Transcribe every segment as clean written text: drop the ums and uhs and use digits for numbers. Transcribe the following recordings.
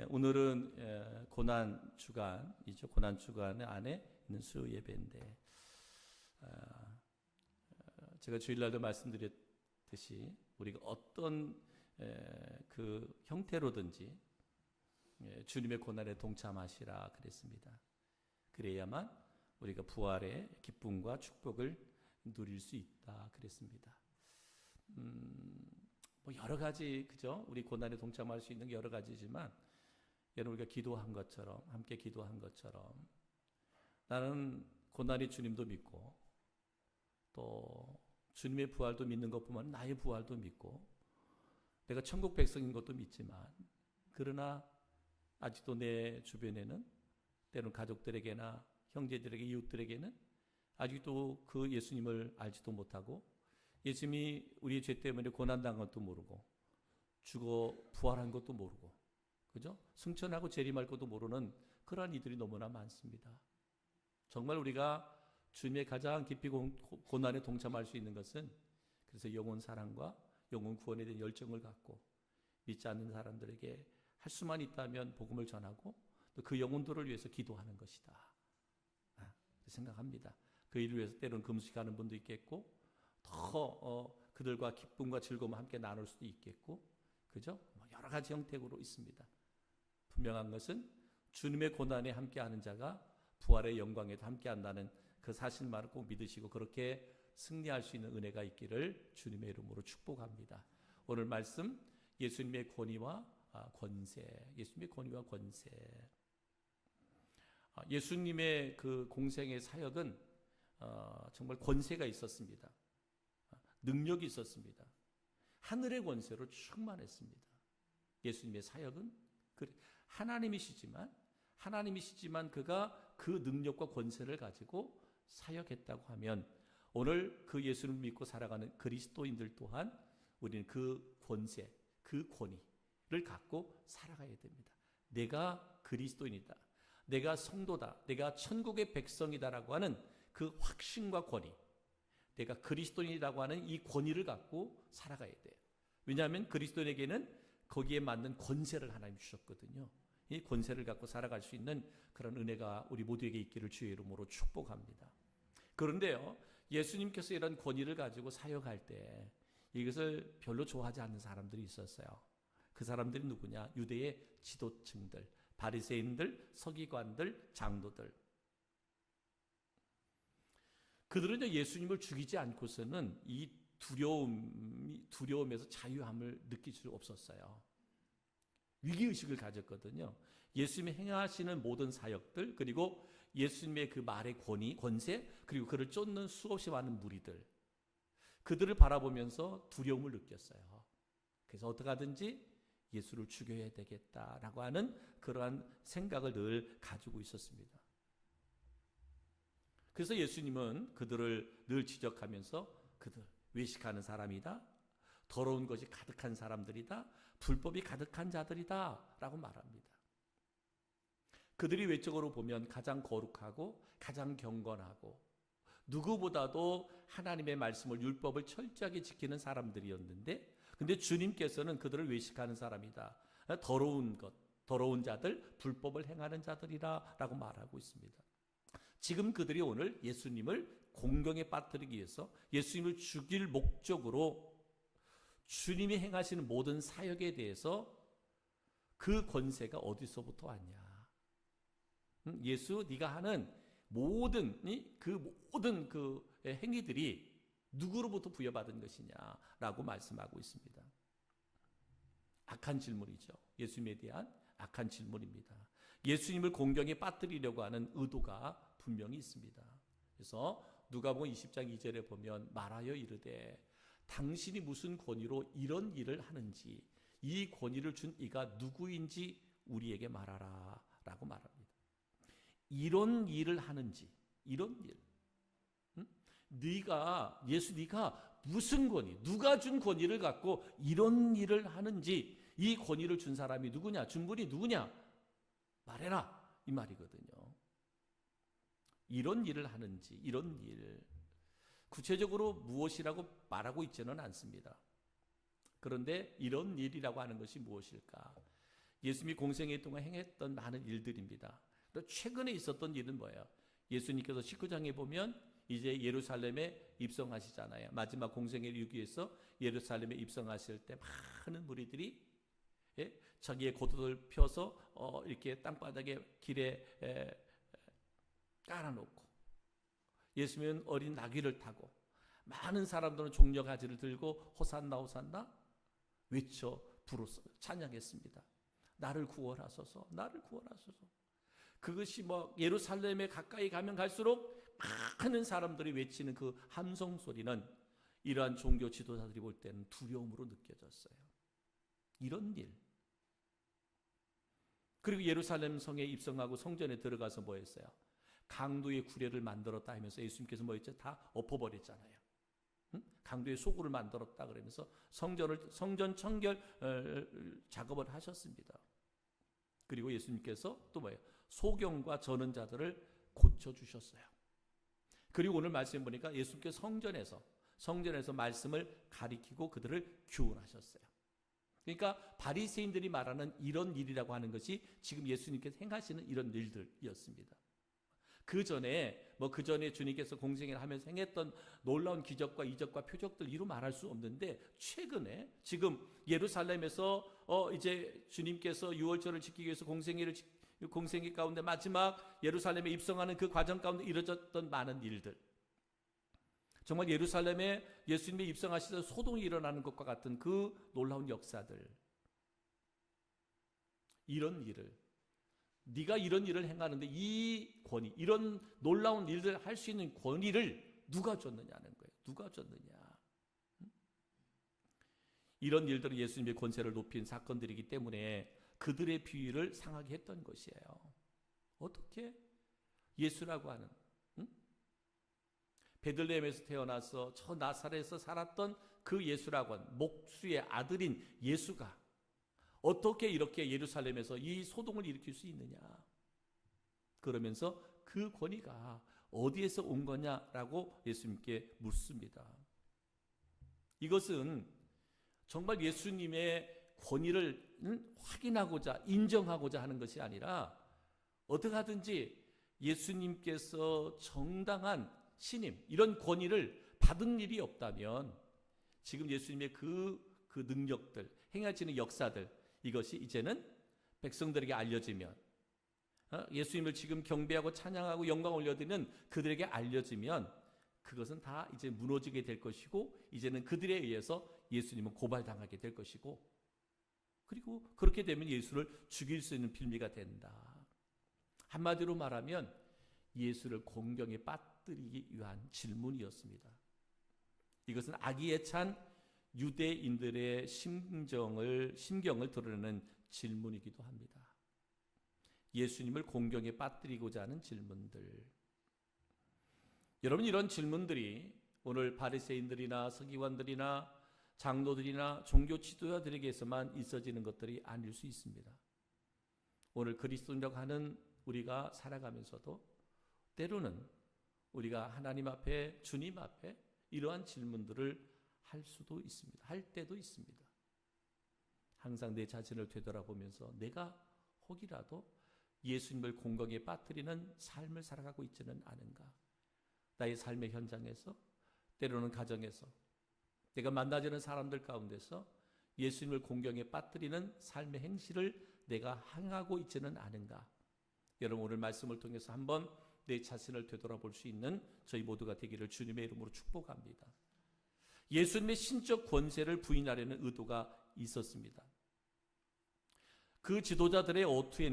오늘은 고난 주간이죠. 고난 주간 안에 있는 수 예배인데, 제가 주일날도 말씀드렸듯이 우리가 어떤 그 형태로든지 주님의 고난에 동참하시라 그랬습니다. 그래야만 우리가 부활의 기쁨과 축복을 누릴 수 있다 그랬습니다. 뭐 여러 가지, 그죠? 우리 고난에 동참할 수 있는 게 여러 가지지만, 여러분 우리가 기도한 것처럼, 함께 기도한 것처럼, 나는 고난이 주님도 믿고 또 주님의 부활도 믿는 것뿐만 아니라 나의 부활도 믿고 내가 천국 백성인 것도 믿지만, 그러나 아직도 내 주변에는, 때로는 가족들에게나 형제들에게, 이웃들에게는 아직도 그 예수님을 알지도 못하고, 예수님이 우리의 죄 때문에 고난당한 것도 모르고 죽어 부활한 것도 모르고, 그죠? 승천하고 재림할 것도 모르는 그러한 이들이 너무나 많습니다. 정말 우리가 주님의 가장 깊이 고난에 동참할 수 있는 것은, 그래서 영혼 사랑과 영혼 구원에 대한 열정을 갖고 믿지 않는 사람들에게 할 수만 있다면 복음을 전하고 또 그 영혼들을 위해서 기도하는 것이다 생각합니다. 그 일을 위해서 때로는 금식하는 분도 있겠고, 더 그들과 기쁨과 즐거움을 함께 나눌 수도 있겠고, 그죠? 여러 가지 형태로 있습니다. 분명한 것은 주님의 고난에 함께하는 자가 부활의 영광에도 함께한다는 그 사실만을 꼭 믿으시고 그렇게 승리할 수 있는 은혜가 있기를 주님의 이름으로 축복합니다. 오늘 말씀, 예수님의 권위와 권세, 예수님의 권위와 권세. 예수님의 그 공생의 사역은 정말 권세가 있었습니다. 능력이 있었습니다. 하늘의 권세로 충만했습니다. 예수님의 사역은 하나님이시지만 그가 그 능력과 권세를 가지고 사역했다고 하면, 오늘 그 예수를 믿고 살아가는 그리스도인들 또한 우리는 그 권세, 그 권위를 갖고 살아가야 됩니다. 내가 그리스도인이다, 내가 성도다, 내가 천국의 백성이다라고 하는 그 확신과 권위, 내가 그리스도인이라고 하는 이 권위를 갖고 살아가야 돼요. 왜냐하면 그리스도인에게는 거기에 맞는 권세를 하나님 주셨거든요. 이 권세를 갖고 살아갈 수 있는 그런 은혜가 우리 모두에게 있기를 주의 이름으로 축복합니다. 그런데요, 예수님께서 이런 권위를 가지고 사역할 때 이것을 별로 좋아하지 않는 사람들이 있었어요. 그 사람들이 누구냐? 유대의 지도층들, 바리새인들, 서기관들, 장로들. 그들은 예수님을 죽이지 않고서는 이 두려움에서 자유함을 느낄 수 없었어요. 위기의식을 가졌거든요. 예수님이 행하시는 모든 사역들, 그리고 예수님의 그 말의 권세, 그리고 그를 쫓는 수없이 많은 무리들, 그들을 바라보면서 두려움을 느꼈어요. 그래서 어떻게 하든지 예수를 죽여야 되겠다라고 하는 그러한 생각을 늘 가지고 있었습니다. 그래서 예수님은 그들을 늘 지적하면서, 그들 외식하는 사람이다, 더러운 것이 가득한 사람들이다, 불법이 가득한 자들이다 라고 말합니다. 그들이 외적으로 보면 가장 거룩하고 가장 경건하고 누구보다도 하나님의 말씀을, 율법을 철저하게 지키는 사람들이었는데, 근데 주님께서는 그들을 외식하는 사람이다, 더러운 것, 더러운 자들, 불법을 행하는 자들이라 라고 말하고 있습니다. 지금 그들이 오늘 예수님을 공경에 빠뜨리기 위해서, 예수님을 죽일 목적으로 주님이 행하시는 모든 사역에 대해서 그 권세가 어디서부터 왔냐? 예수, 네가 하는 모든 그 행위들이 누구로부터 부여받은 것이냐라고 말씀하고 있습니다. 악한 질문이죠. 예수님에 대한 악한 질문입니다. 예수님을 공경에 빠뜨리려고 하는 의도가 분명히 있습니다. 그래서 누가복음 20장 2절에 보면 말하여 이르되 당신이 무슨 권위로 이런 일을 하는지, 이 권위를 준 이가 누구인지 우리에게 말하라 라고 말합니다. 이런 일을 하는지, 이런 일, 네가 무슨 권위, 누가 준 권위를 갖고 이런 일을 하는지, 이 권위를 준 사람이 누구냐, 준 분이 누구냐 말해라, 이 말이거든요. 이런 일을 하는지, 이런 일, 구체적으로 무엇이라고 말하고 있지는 않습니다. 그런데 이런 일이라고 하는 것이 무엇일까? 예수님이 공생애 동안 행했던 많은 일들입니다. 또 최근에 있었던 일은 뭐예요? 예수님께서 19장에 보면 이제 예루살렘에 입성하시잖아요. 마지막 공생애를 이루기 위해서 예루살렘에 입성하실 때 많은 무리들이 자기의 겉옷을 펴서 이렇게 땅바닥에 길에 깔아놓고, 예수님은 어린 나귀를 타고, 많은 사람들은 종려 가지를 들고 호산나 호산나 외쳐 부르서 찬양했습니다. 나를 구원하소서, 나를 구원하소서. 그것이 예루살렘에 가까이 가면 갈수록 많은 사람들이 외치는 그 함성 소리는 이러한 종교 지도자들이 볼 때는 두려움으로 느껴졌어요. 이런 일. 그리고 예루살렘 성에 입성하고 성전에 들어가서 뭐 했어요? 강도의 구례를 만들었다 하면서 예수님께서 뭐 했죠? 다 엎어버렸잖아요. 강도의 소굴을 만들었다 그러면서 성전 청결 작업을 하셨습니다. 그리고 예수님께서 또 뭐예요? 소경과 저는 자들을 고쳐주셨어요. 그리고 오늘 말씀 보니까 예수님께서 성전에서 말씀을 가리키고 그들을 교훈하셨어요. 그러니까 바리새인들이 말하는 이런 일이라고 하는 것이 지금 예수님께서 행하시는 이런 일들이었습니다. 그 전에 주님께서 공생애를 하면서 행했던 놀라운 기적과 이적과 표적들 이루 말할 수 없는데, 최근에 지금 예루살렘에서 이제 주님께서 유월절을 지키기 위해서 공생애 가운데 마지막 예루살렘에 입성하는 그 과정 가운데 이루어졌던 많은 일들, 정말 예루살렘에 예수님이 입성하시던 소동이 일어나는 것과 같은 그 놀라운 역사들, 이런 일을, 네가 이런 일을 행하는데 이 권위, 이런 놀라운 일들을 할 수 있는 권위를 누가 줬느냐는 거예요. 누가 줬느냐. 이런 일들은 예수님의 권세를 높인 사건들이기 때문에 그들의 비위를 상하게 했던 것이에요. 어떻게? 예수라고 하는, 베들레헴에서 태어나서 저 나사렛에서 살았던 그 예수라고 하는 목수의 아들인 예수가 어떻게 이렇게 예루살렘에서 이 소동을 일으킬 수 있느냐. 그러면서 그 권위가 어디에서 온 거냐라고 예수님께 묻습니다. 이것은 정말 예수님의 권위를 확인하고자, 인정하고자 하는 것이 아니라 어떻게 하든지 예수님께서 정당한 신임, 이런 권위를 받은 일이 없다면 지금 예수님의 그 능력들, 행하시는 역사들, 이것이 이제는 백성들에게 알려지면, 예수님을 지금 경배하고 찬양하고 영광 올려드리는 그들에게 알려지면 그것은 다 이제 무너지게 될 것이고, 이제는 그들에 의해서 예수님은 고발당하게 될 것이고, 그리고 그렇게 되면 예수를 죽일 수 있는 빌미가 된다. 한마디로 말하면 예수를 공경에 빠뜨리기 위한 질문이었습니다. 이것은 악의에 찬 유대인들의 심경을 드러내는 질문이기도 합니다. 예수님을 공경에 빠뜨리고자 하는 질문들. 여러분, 이런 질문들이 오늘 바리새인들이나 서기관들이나 장로들이나 종교 지도자들에게서만 있어지는 것들이 아닐 수 있습니다. 오늘 그리스도인이라고 하는 우리가 살아가면서도 때로는 우리가 하나님 앞에, 주님 앞에 이러한 질문들을 할 수도 있습니다. 할 때도 있습니다. 항상 내 자신을 되돌아보면서 내가 혹이라도 예수님을 공경에 빠뜨리는 삶을 살아가고 있지는 않은가. 나의 삶의 현장에서, 때로는 가정에서, 내가 만나지는 사람들 가운데서 예수님을 공경에 빠뜨리는 삶의 행실을 내가 행하고 있지는 않은가. 여러분, 오늘 말씀을 통해서 한번 내 자신을 되돌아볼 수 있는 저희 모두가 되기를 주님의 이름으로 축복합니다. 예수님의 신적 권세를 부인하려는 의도가 있었습니다. 그 지도자들의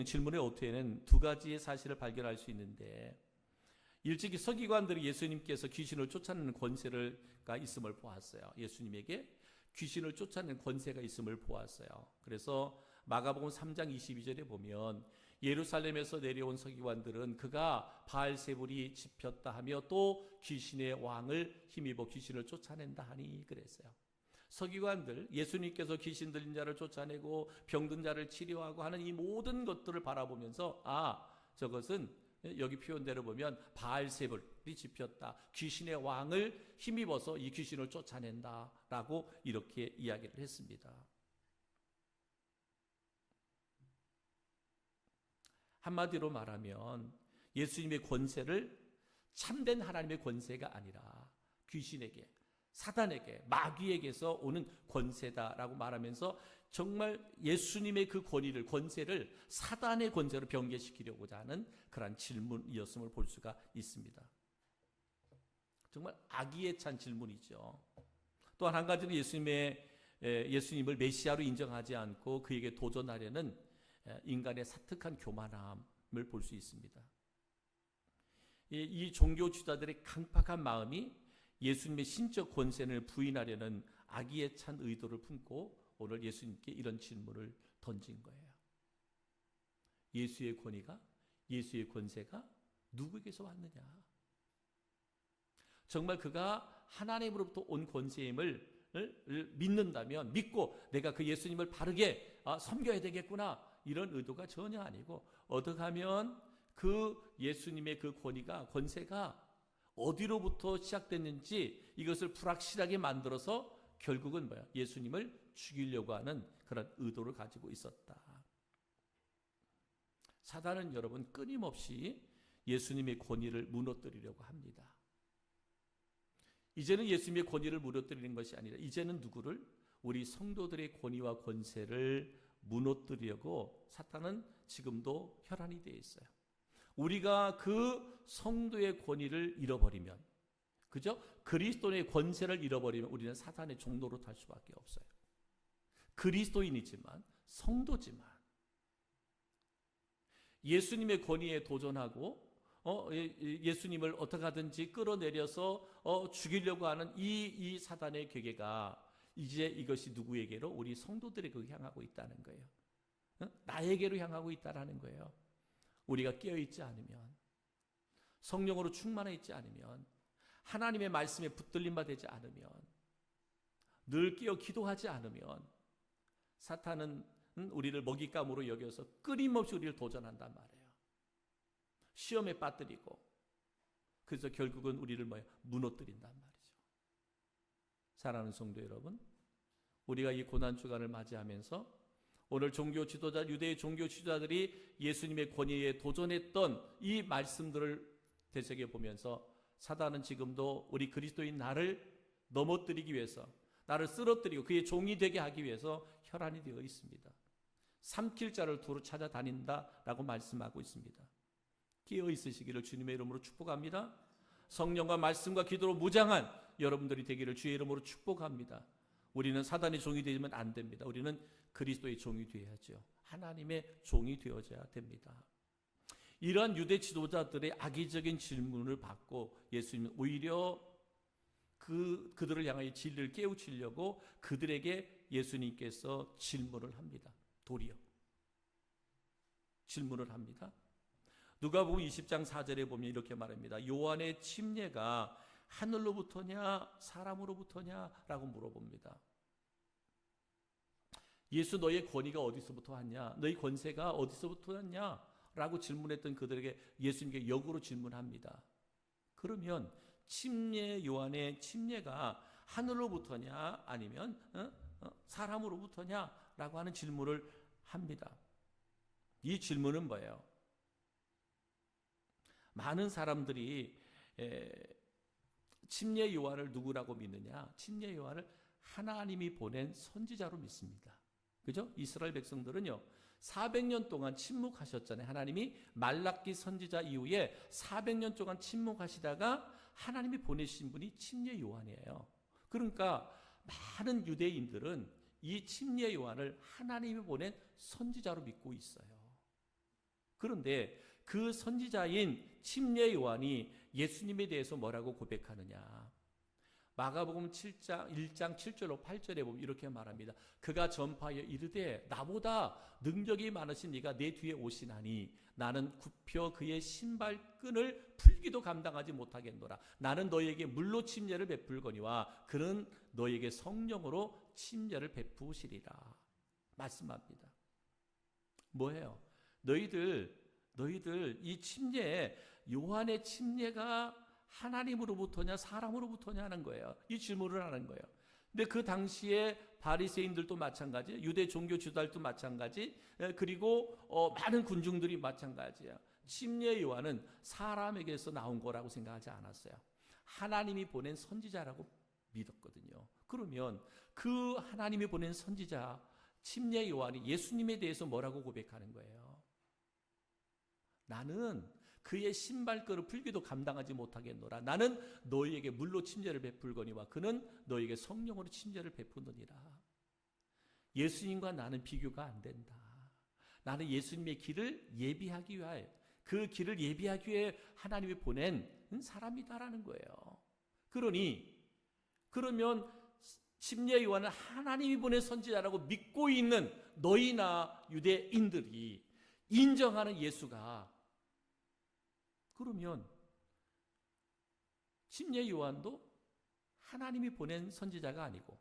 질문의 어투에는 두 가지의 사실을 발견할 수 있는데, 일찍이 서기관들이 예수님께서 귀신을 쫓아내는 권세가 있음을 보았어요. 예수님에게 귀신을 쫓아내는 권세가 있음을 보았어요. 그래서 마가복음 3장 22절에 보면 예루살렘에서 내려온 서기관들은 그가 바알세불이 집혔다 하며 또 귀신의 왕을 힘입어 귀신을 쫓아낸다 하니 그랬어요. 서기관들, 예수님께서 귀신 들린 자를 쫓아내고 병든 자를 치료하고 하는 이 모든 것들을 바라보면서 저것은 여기 표현대로 보면 바알세불이 집혔다, 귀신의 왕을 힘입어서 이 귀신을 쫓아낸다라고 이렇게 이야기를 했습니다. 한마디로 말하면 예수님의 권세를 참된 하나님의 권세가 아니라 귀신에게, 사단에게, 마귀에게서 오는 권세다라고 말하면서 정말 예수님의 그 권위를, 권세를 사단의 권세로 변개시키려고자 하는 그러한 질문이었음을 볼 수가 있습니다. 정말 악의에 찬 질문이죠. 또한 한 가지는 예수님을 메시아로 인정하지 않고 그에게 도전하려는 인간의 사특한 교만함을 볼 수 있습니다. 이 종교 지도자들의 강팍한 마음이 예수님의 신적 권세를 부인하려는 악의에 찬 의도를 품고 오늘 예수님께 이런 질문을 던진 거예요. 예수의 권위가, 예수의 권세가 누구에게서 왔느냐? 정말 그가 하나님으로부터 온 권세임을 믿는다면, 믿고 내가 그 예수님을 바르게 섬겨야 되겠구나, 이런 의도가 전혀 아니고, 어떻게 하면 그 예수님의 그 권세가 어디로부터 시작됐는지 이것을 불확실하게 만들어서 결국은 뭐야? 예수님을 죽이려고 하는 그런 의도를 가지고 있었다. 사단은 여러분 끊임없이 예수님의 권위를 무너뜨리려고 합니다. 이제는 예수님의 권위를 무너뜨리는 것이 아니라 이제는 누구를? 우리 성도들의 권위와 권세를 무너뜨리려고 사탄은 지금도 혈안이 되어 있어요. 우리가 그 성도의 권위를 잃어버리면, 그죠? 그리스도의 권세를 잃어버리면 우리는 사탄의 종로로 탈 수밖에 없어요. 그리스도인이지만, 성도지만 예수님의 권위에 도전하고 예수님을 어떻게 하든지 끌어내려서 죽이려고 하는 이 사단의 괴계가 이제 이것이 누구에게로? 우리 성도들에게 향하고 있다는 거예요. 나에게로 향하고 있다는 거예요. 우리가 깨어있지 않으면, 성령으로 충만해 있지 않으면, 하나님의 말씀에 붙들림바 되지 않으면, 늘 깨어 기도하지 않으면 사탄은 우리를 먹잇감으로 여겨서 끊임없이 우리를 도전한단 말이에요. 시험에 빠뜨리고, 그래서 결국은 우리를 무너뜨린단 말이죠. 사랑하는 성도 여러분, 우리가 이 고난주간을 맞이하면서 오늘 종교 지도자, 유대의 종교 지도자들이 예수님의 권위에 도전했던 이 말씀들을 되새겨 보면서 사단은 지금도 우리 그리스도인 나를 넘어뜨리기 위해서, 나를 쓰러뜨리고 그의 종이 되게 하기 위해서 혈안이 되어 있습니다. 삼킬 자를 두루 찾아다닌다라고 말씀하고 있습니다. 깨어 있으시기를 주님의 이름으로 축복합니다. 성령과 말씀과 기도로 무장한 여러분들이 되기를 주의 이름으로 축복합니다. 우리는 사단의 종이 되면 안 됩니다. 우리는 그리스도의 종이 되어야죠. 하나님의 종이 되어져야 됩니다. 이러한 유대 지도자들의 악의적인 질문을 받고 예수님은 오히려 그들을 향하여 진리를 깨우치려고 그들에게 예수님께서 질문을 합니다. 도리어 질문을 합니다. 누가복음 20장 4절에 보면 이렇게 말합니다. 요한의 침례가 하늘로부터냐 사람으로부터냐 라고 물어봅니다. 예수, 너의 권위가 어디서부터 왔냐? 너의 권세가 어디서부터 왔냐? 라고 질문했던 그들에게 예수님께 역으로 질문합니다. 그러면 침례 요한의 침례가 하늘로부터냐 아니면 사람으로부터냐 라고 하는 질문을 합니다. 이 질문은 뭐예요? 많은 사람들이 침례 요한을 누구라고 믿느냐? 침례 요한을 하나님이 보낸 선지자로 믿습니다. 그죠? 이스라엘 백성들은요 400년 동안 침묵하셨잖아요. 하나님이 말라기 선지자 이후에 400년 동안 침묵하시다가 하나님이 보내신 분이 침례 요한이에요. 그러니까 많은 유대인들은 이 침례 요한을 하나님이 보낸 선지자로 믿고 있어요. 그런데 그 선지자인 침례 요한이 예수님에 대해서 뭐라고 고백하느냐? 마가복음 7장 1장 7절로 8절에 보면 이렇게 말합니다. 그가 전파하여 이르되 나보다 능력이 많으신 이가 내 뒤에 오시나니 나는 굽혀 그의 신발끈을 풀기도 감당하지 못하겠노라. 나는 너희에게 물로 침례를 베풀거니와 그는 너희에게 성령으로 침례를 베푸시리라 말씀합니다. 뭐예요? 너희들 이 침례, 요한의 침례가 하나님으로부터냐 사람으로부터냐 하는 거예요. 이 질문을 하는 거예요. 근데 그 당시에 바리새인들도 마찬가지, 유대 종교 지도자들도 마찬가지, 그리고 많은 군중들이 마찬가지야. 침례 요한은 사람에게서 나온 거라고 생각하지 않았어요. 하나님이 보낸 선지자라고 믿었거든요. 그러면 그 하나님이 보낸 선지자 침례 요한이 예수님에 대해서 뭐라고 고백하는 거예요? 나는 그의 신발걸음 풀기도 감당하지 못하겠노라. 나는 너희에게 물로 침례를 베풀거니와 그는 너희에게 성령으로 침례를 베푸느니라. 예수님과 나는 비교가 안 된다. 나는 예수님의 길을 예비하기 위하여, 그 길을 예비하기 위해 하나님이 보낸 사람이다라는 거예요. 그러면 침례 요한은 하나님이 보낸 선지자라고 믿고 있는 너희나 유대인들이 인정하는 예수가, 그러면 침례 요한도 하나님이 보낸 선지자가 아니고,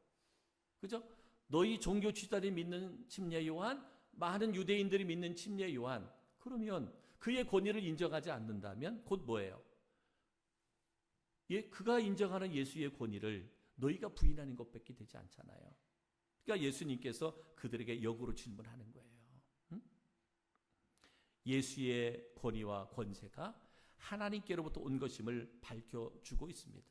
그죠? 너희 종교 지도자들이 믿는 침례 요한, 많은 유대인들이 믿는 침례 요한, 그러면 그의 권위를 인정하지 않는다면 곧 뭐예요? 그가 인정하는 예수의 권위를 너희가 부인하는 것밖에 되지 않잖아요. 그러니까 예수님께서 그들에게 역으로 질문하는 거예요. 응? 예수의 권위와 권세가 하나님께로부터 온 것임을 밝혀주고 있습니다.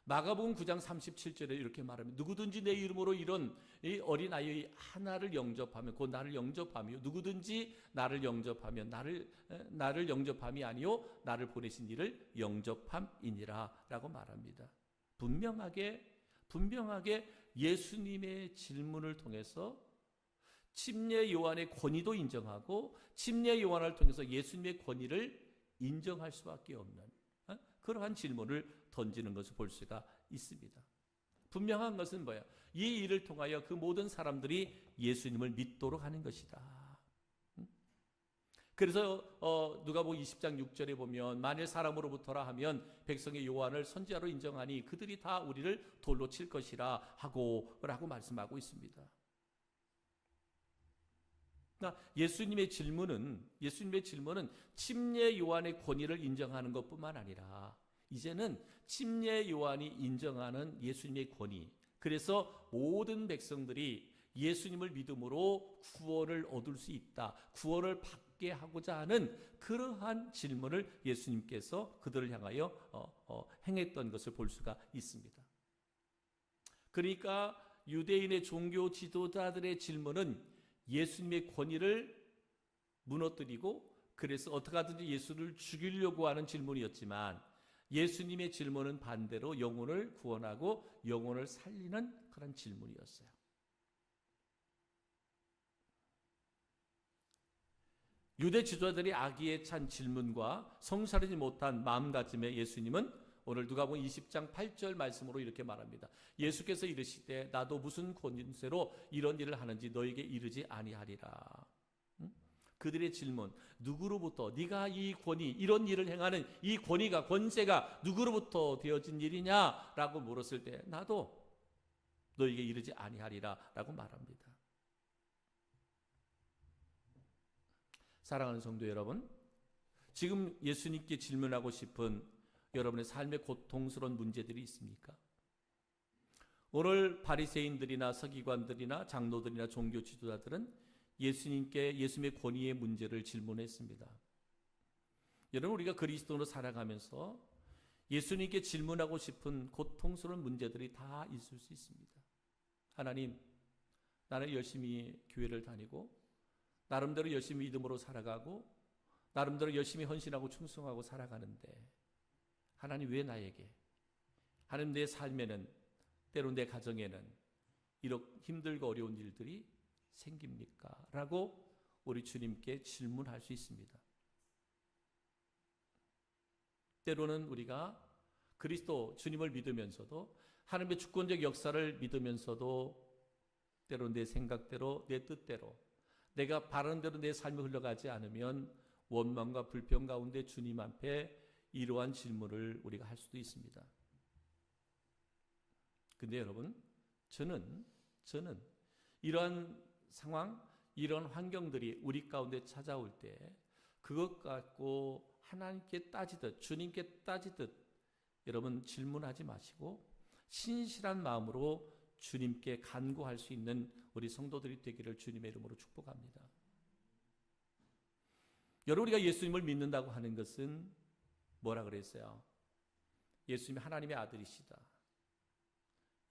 마가복음 9장 37절에 이렇게 말합니다. 누구든지 내 이름으로 이런 어린아이 하나를 영접하면 곧 나를 영접하며, 누구든지 나를 영접하면 나를 영접함이 아니요 나를 보내신 이를 영접함이니라 라고 말합니다. 분명하게 예수님의 질문을 통해서 침례 요한의 권위도 인정하고 침례 요한을 통해서 예수님의 권위를 인정할 수밖에 없는 그러한 질문을 던지는 것을 볼 수가 있습니다. 분명한 것은 뭐야? 이 일을 통하여 그 모든 사람들이 예수님을 믿도록 하는 것이다. 그래서 누가복음 20장 6절에 보면 만일 사람으로부터라 하면 백성의 요한을 선지자로 인정하니 그들이 다 우리를 돌로 칠 것이라 라고 말씀하고 있습니다. 예수님의 질문은 침례 요한의 권위를 인정하는 것뿐만 아니라 이제는 침례 요한이 인정하는 예수님의 권위, 그래서 모든 백성들이 예수님을 믿음으로 구원을 얻을 수 있다, 구원을 받게 하고자 하는 그러한 질문을 예수님께서 그들을 향하여 행했던 것을 볼 수가 있습니다. 그러니까 유대인의 종교 지도자들의 질문은 예수님의 권위를 무너뜨리고 그래서 어떻게 하든지 예수를 죽이려고 하는 질문이었지만, 예수님의 질문은 반대로 영혼을 구원하고 영혼을 살리는 그런 질문이었어요. 유대 지도자들이 악의에 찬 질문과 성사르지 못한 마음가짐에 예수님은 오늘 누가복음 20장 8절 말씀으로 이렇게 말합니다. 예수께서 이르시되 나도 무슨 권세로 이런 일을 하는지 너에게 이르지 아니하리라. 그들의 질문, 누구로부터 네가 이 권위, 이런 일을 행하는 이 권위가, 권세가 누구로부터 되어진 일이냐라고 물었을 때 나도 너에게 이르지 아니하리라 라고 말합니다. 사랑하는 성도 여러분, 지금 예수님께 질문하고 싶은 여러분의 삶의 고통스러운 문제들이 있습니까? 오늘 바리새인들이나 서기관들이나 장로들이나 종교 지도자들은 예수님께 예수님의 권위의 문제를 질문했습니다. 여러분, 우리가 그리스도로 살아가면서 예수님께 질문하고 싶은 고통스러운 문제들이 다 있을 수 있습니다. 하나님, 나는 열심히 교회를 다니고 나름대로 열심히 믿음으로 살아가고 나름대로 열심히 헌신하고 충성하고 살아가는데 하나님, 왜 나에게, 하나님 내 삶에는, 때로 내 가정에는 이렇게 힘들고 어려운 일들이 생깁니까? 라고 우리 주님께 질문할 수 있습니다. 때로는 우리가 그리스도 주님을 믿으면서도 하나님의 주권적 역사를 믿으면서도 때로 내 생각대로 내 뜻대로 내가 바라는 대로 내 삶이 흘러가지 않으면 원망과 불평 가운데 주님 앞에 이러한 질문을 우리가 할 수도 있습니다. 근데 여러분, 저는 이러한 상황, 이런 환경들이 우리 가운데 찾아올 때 그것 갖고 하나님께 따지듯, 주님께 따지듯 여러분 질문하지 마시고 신실한 마음으로 주님께 간구할 수 있는 우리 성도들이 되기를 주님의 이름으로 축복합니다. 여러분, 우리가 예수님을 믿는다고 하는 것은 뭐라 그랬어요? 예수님이 하나님의 아들이시다.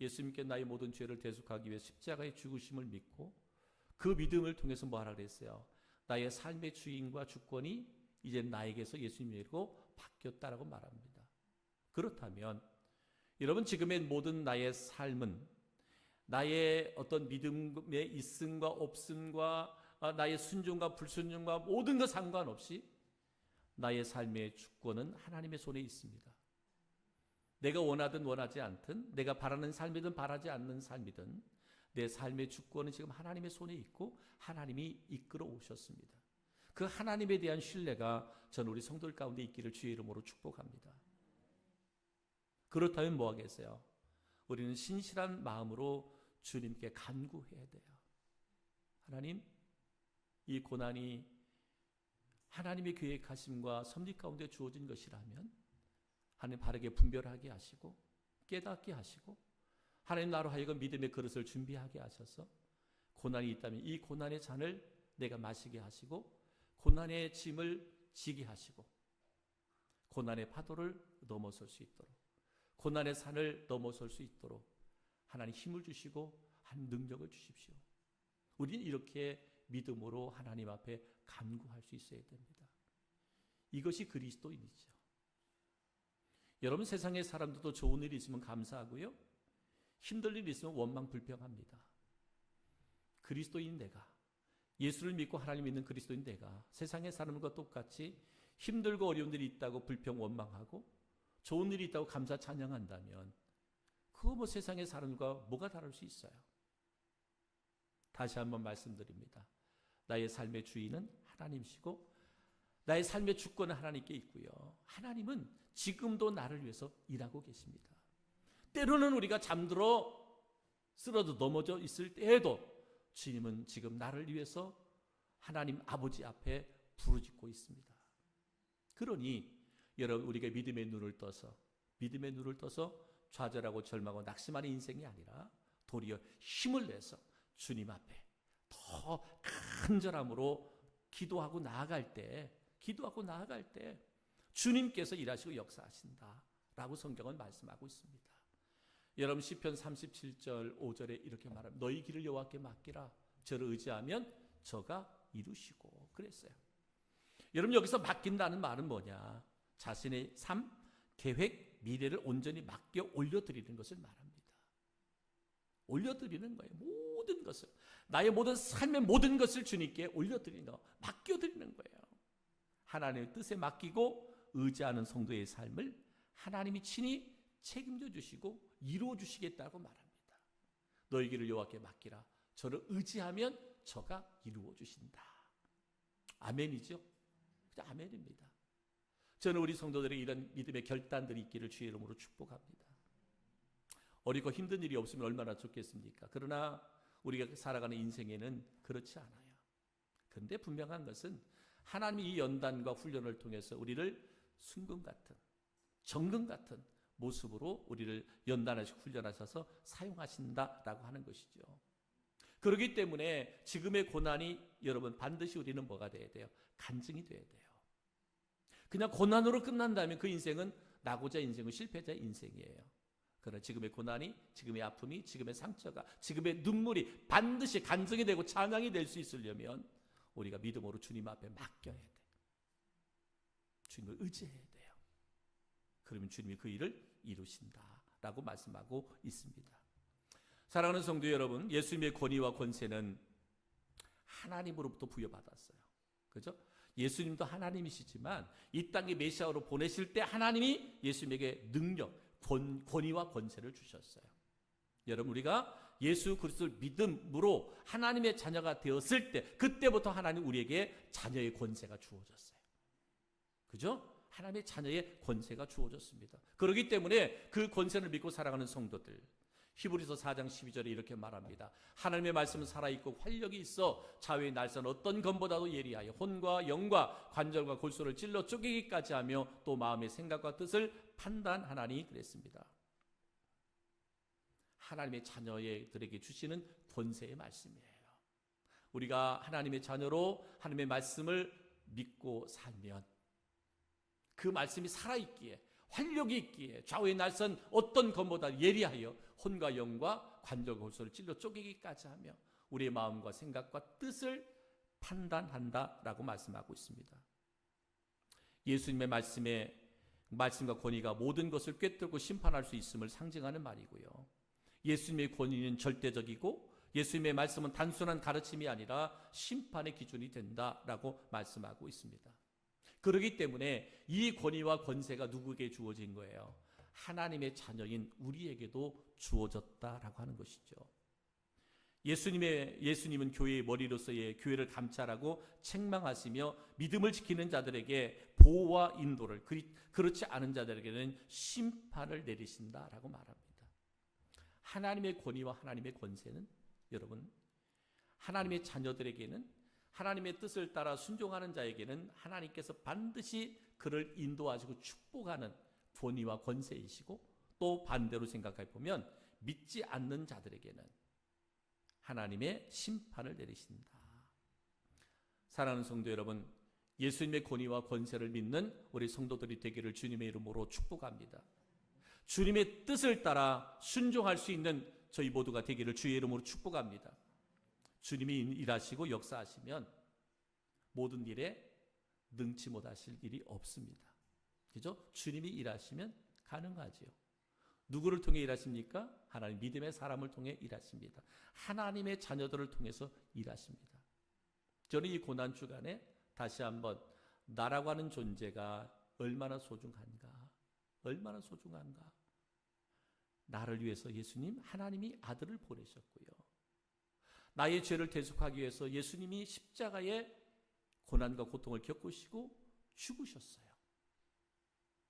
예수님께 나의 모든 죄를 대속하기 위해 십자가의 죽으심을 믿고 그 믿음을 통해서 뭐하라 그랬어요? 나의 삶의 주인과 주권이 이제 나에게서 예수님으로 바뀌었다라고 말합니다. 그렇다면 여러분, 지금의 모든 나의 삶은 나의 어떤 믿음의 있음과 없음과 나의 순종과 불순종과 모든 것 상관없이 나의 삶의 주권은 하나님의 손에 있습니다. 내가 원하든 원하지 않든, 내가 바라는 삶이든 바라지 않는 삶이든 내 삶의 주권은 지금 하나님의 손에 있고 하나님이 이끌어 오셨습니다. 그 하나님에 대한 신뢰가 전 우리 성도들 가운데 있기를 주의 이름으로 축복합니다. 그렇다면 뭐 하겠어요? 우리는 신실한 마음으로 주님께 간구해야 돼요. 하나님, 이 고난이 하나님의 계획하심과 섭리 가운데 주어진 것이라면 하나님 바르게 분별하게 하시고 깨닫게 하시고 하나님 나로 하여금 믿음의 그릇을 준비하게 하셔서 고난이 있다면 이 고난의 잔을 내가 마시게 하시고 고난의 짐을 지게 하시고 고난의 파도를 넘어설 수 있도록 고난의 산을 넘어설 수 있도록 하나님 힘을 주시고 한 능력을 주십시오. 우리는 이렇게 믿음으로 하나님 앞에 간구할 수 있어야 됩니다. 이것이 그리스도인이죠. 여러분, 세상의 사람들도 좋은 일이 있으면 감사하고요, 힘들 일이 있으면 원망불평합니다. 그리스도인 내가, 예수를 믿고 하나님 믿는 그리스도인 내가 세상의 사람과 똑같이 힘들고 어려운 일이 있다고 불평 원망하고 좋은 일이 있다고 감사 찬양한다면 그거 뭐 세상의 사람과 뭐가 다를 수 있어요? 다시 한번 말씀드립니다. 나의 삶의 주인은 하나님이시고 나의 삶의 주권은 하나님께 있고요, 하나님은 지금도 나를 위해서 일하고 계십니다. 때로는 우리가 잠들어 쓰러져 넘어져 있을 때에도 주님은 지금 나를 위해서 하나님 아버지 앞에 부르짖고 있습니다. 그러니 여러분, 우리가 믿음의 눈을 떠서 좌절하고 절망하고 낙심하는 인생이 아니라 도리어 힘을 내서 주님 앞에 더 간절함으로 기도하고 나아갈 때 주님께서 일하시고 역사하신다라고 성경은 말씀하고 있습니다. 여러분, 시편 37절 5절에 이렇게 말합니다. 너희 길을 여호와께 맡기라. 저를 의지하면 저가 이루시고 그랬어요. 여러분, 여기서 맡긴다는 말은 뭐냐? 자신의 삶, 계획, 미래를 온전히 맡겨 올려드리는 것을 말합니다. 올려드리는 거예요. 모든 것을, 나의 모든 삶의 모든 것을 주님께 올려드리는 거, 맡겨드리는 거예요. 하나님의 뜻에 맡기고 의지하는 성도의 삶을 하나님이 친히 책임져 주시고 이루어 주시겠다고 말합니다. 너희 길을 여호와께 맡기라. 저를 의지하면 저가 이루어 주신다. 아멘이죠? 아멘입니다. 저는 우리 성도들의 이런 믿음의 결단들이 있기를 주의 이름으로 축복합니다. 어렵고 힘든 일이 없으면 얼마나 좋겠습니까? 그러나 우리가 살아가는 인생에는 그렇지 않아요. 그런데 분명한 것은 하나님이 이 연단과 훈련을 통해서 우리를 순금 같은, 정금 같은 모습으로 우리를 연단하시고 훈련하셔서 사용하신다라고 하는 것이죠. 그렇기 때문에 지금의 고난이 여러분 반드시 우리는 뭐가 돼야 돼요? 간증이 돼야 돼요. 그냥 고난으로 끝난다면 그 인생은 낙오자 인생은 실패자의 인생이에요. 그러나 지금의 고난이, 지금의 아픔이, 지금의 상처가, 지금의 눈물이 반드시 간증이 되고 찬양이 될 수 있으려면 우리가 믿음으로 주님 앞에 맡겨야 돼요. 주님을 의지해야 돼요. 그러면 주님이 그 일을 이루신다라고 말씀하고 있습니다. 사랑하는 성도 여러분, 예수님의 권위와 권세는 하나님으로부터 부여받았어요. 그죠? 예수님도 하나님이시지만 이 땅에 메시아로 보내실 때 하나님이 예수님에게 능력, 권위와 권세를 주셨어요. 여러분, 우리가 예수 그리스도를 믿음으로 하나님의 자녀가 되었을 때 그때부터 하나님 우리에게 자녀의 권세가 주어졌어요. 그죠? 하나님의 자녀의 권세가 주어졌습니다. 그렇기 때문에 그 권세를 믿고 살아가는 성도들, 히브리서 4장 12절에 이렇게 말합니다. 하나님의 말씀은 살아있고 활력이 있어 좌우의 날선 어떤 검보다도 예리하여 혼과 영과 관절과 골수를 찔러 쪼개기까지 하며 또 마음의 생각과 뜻을 판단하나니 그랬습니다. 하나님의 자녀들에게 주시는 권세의 말씀이에요. 우리가 하나님의 자녀로 하나님의 말씀을 믿고 살면 그 말씀이 살아있기에 활력이 있기에 좌우의 날선 어떤 것보다 예리하여 혼과 영과 관절과 골수를 찔러 쪼개기까지 하며 우리의 마음과 생각과 뜻을 판단한다라고 말씀하고 있습니다. 예수님의 말씀과 권위가 모든 것을 꿰뚫고 심판할 수 있음을 상징하는 말이고요. 예수님의 권위는 절대적이고 예수님의 말씀은 단순한 가르침이 아니라 심판의 기준이 된다라고 말씀하고 있습니다. 그렇기 때문에 이 권위와 권세가 누구에게 주어진 거예요? 하나님의 자녀인 우리에게도 주어졌다라고 하는 것이죠. 예수님은 교회의 머리로서의 교회를 감찰하고 책망하시며 믿음을 지키는 자들에게 보호와 인도를, 그렇지 않은 자들에게는 심판을 내리신다라고 말합니다. 하나님의 권위와 하나님의 권세는 여러분, 하나님의 자녀들에게는, 하나님의 뜻을 따라 순종하는 자에게는 하나님께서 반드시 그를 인도하시고 축복하는 권위와 권세이시고, 또 반대로 생각해 보면 믿지 않는 자들에게는 하나님의 심판을 내리신다. 사랑하는 성도 여러분, 예수님의 권위와 권세를 믿는 우리 성도들이 되기를 주님의 이름으로 축복합니다. 주님의 뜻을 따라 순종할 수 있는 저희 모두가 되기를 주의 이름으로 축복합니다. 주님이 일하시고 역사하시면 모든 일에 능치 못하실 일이 없습니다. 그죠? 주님이 일하시면 가능하지요. 누구를 통해 일하십니까? 하나님 믿음의 사람을 통해 일하십니다. 하나님의 자녀들을 통해서 일하십니다. 저는 이 고난 주간에 다시 한번 나라고 하는 존재가 얼마나 소중한가, 얼마나 소중한가. 나를 위해서 예수님, 하나님이 아들을 보내셨고요. 나의 죄를 대속하기 위해서 예수님이 십자가에 고난과 고통을 겪으시고 죽으셨어요.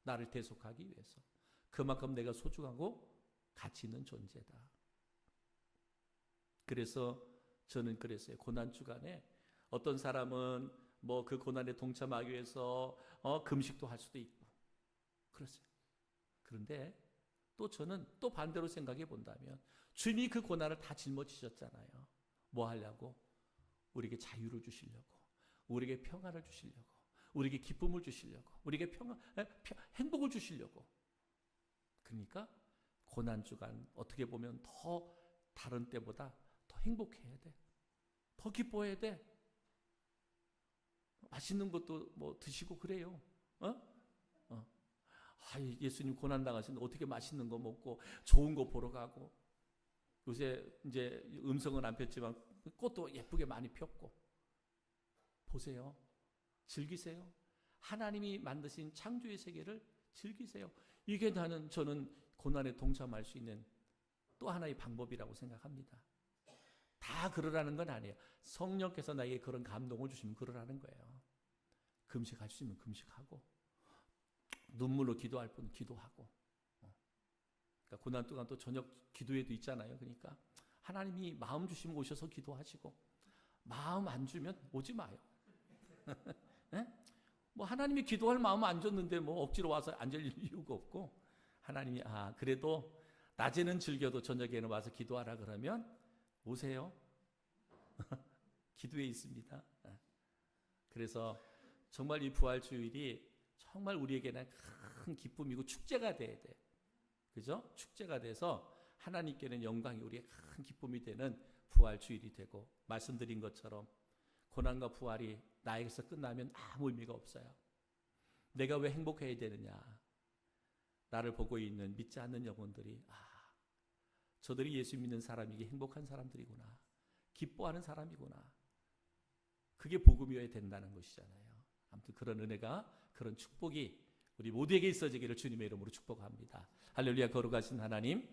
나를 대속하기 위해서. 그만큼 내가 소중하고 가치 있는 존재다. 그래서 저는 그랬어요. 고난 주간에 어떤 사람은 뭐 그 고난에 동참하기 위해서 금식도 할 수도 있고 그랬어요. 그런데 또 저는 또 반대로 생각해 본다면 주님이 그 고난을 다 짊어지셨잖아요. 뭐 하려고? 우리에게 자유를 주시려고, 우리에게 평안을 주시려고, 우리에게 기쁨을 주시려고, 우리에게 행복을 주시려고. 그러니까 고난 주간 어떻게 보면 더 다른 때보다 더 행복해야 돼. 더 기뻐해야 돼. 맛있는 것도 뭐 드시고 그래요. 예수님 고난 당하시는데 어떻게 맛있는 거 먹고 좋은 거 보러 가고, 요새 이제 음성은 안 폈지만 꽃도 예쁘게 많이 폈고. 보세요. 즐기세요. 하나님이 만드신 창조의 세계를 즐기세요. 이게 저는 고난에 동참할 수 있는 또 하나의 방법이라고 생각합니다. 다 그러라는 건 아니에요. 성령께서 나에게 그런 감동을 주시면 그러라는 거예요. 금식할 수 있으면 금식하고, 눈물로 기도할 분 기도하고. 그러니까 고난 동안 또 저녁 기도회도 있잖아요. 그러니까 하나님이 마음 주시면 오셔서 기도하시고, 마음 안 주면 오지 마요. 네? 뭐 하나님이 기도할 마음 안 줬는데 뭐 억지로 와서 앉을 이유가 없고, 하나님이 그래도 낮에는 즐겨도 저녁에는 와서 기도하라 그러면 오세요. 기도에 있습니다. 그래서 정말 이 부활주일이 정말 우리에게는 큰 기쁨이고 축제가 돼야 돼. 그죠? 축제가 돼서 하나님께는 영광이, 우리의 큰 기쁨이 되는 부활주일이 되고, 말씀드린 것처럼 고난과 부활이 나에게서 끝나면 아무 의미가 없어요. 내가 왜 행복해야 되느냐? 나를 보고 있는 믿지 않는 영혼들이 저들이 예수 믿는 사람이기 행복한 사람들이구나, 기뻐하는 사람이구나. 그게 복음이어야 된다는 것이잖아요. 아무튼 그런 은혜가, 그런 축복이 우리 모두에게 있어지기를 주님의 이름으로 축복합니다. 할렐루야. 거룩하신 하나님,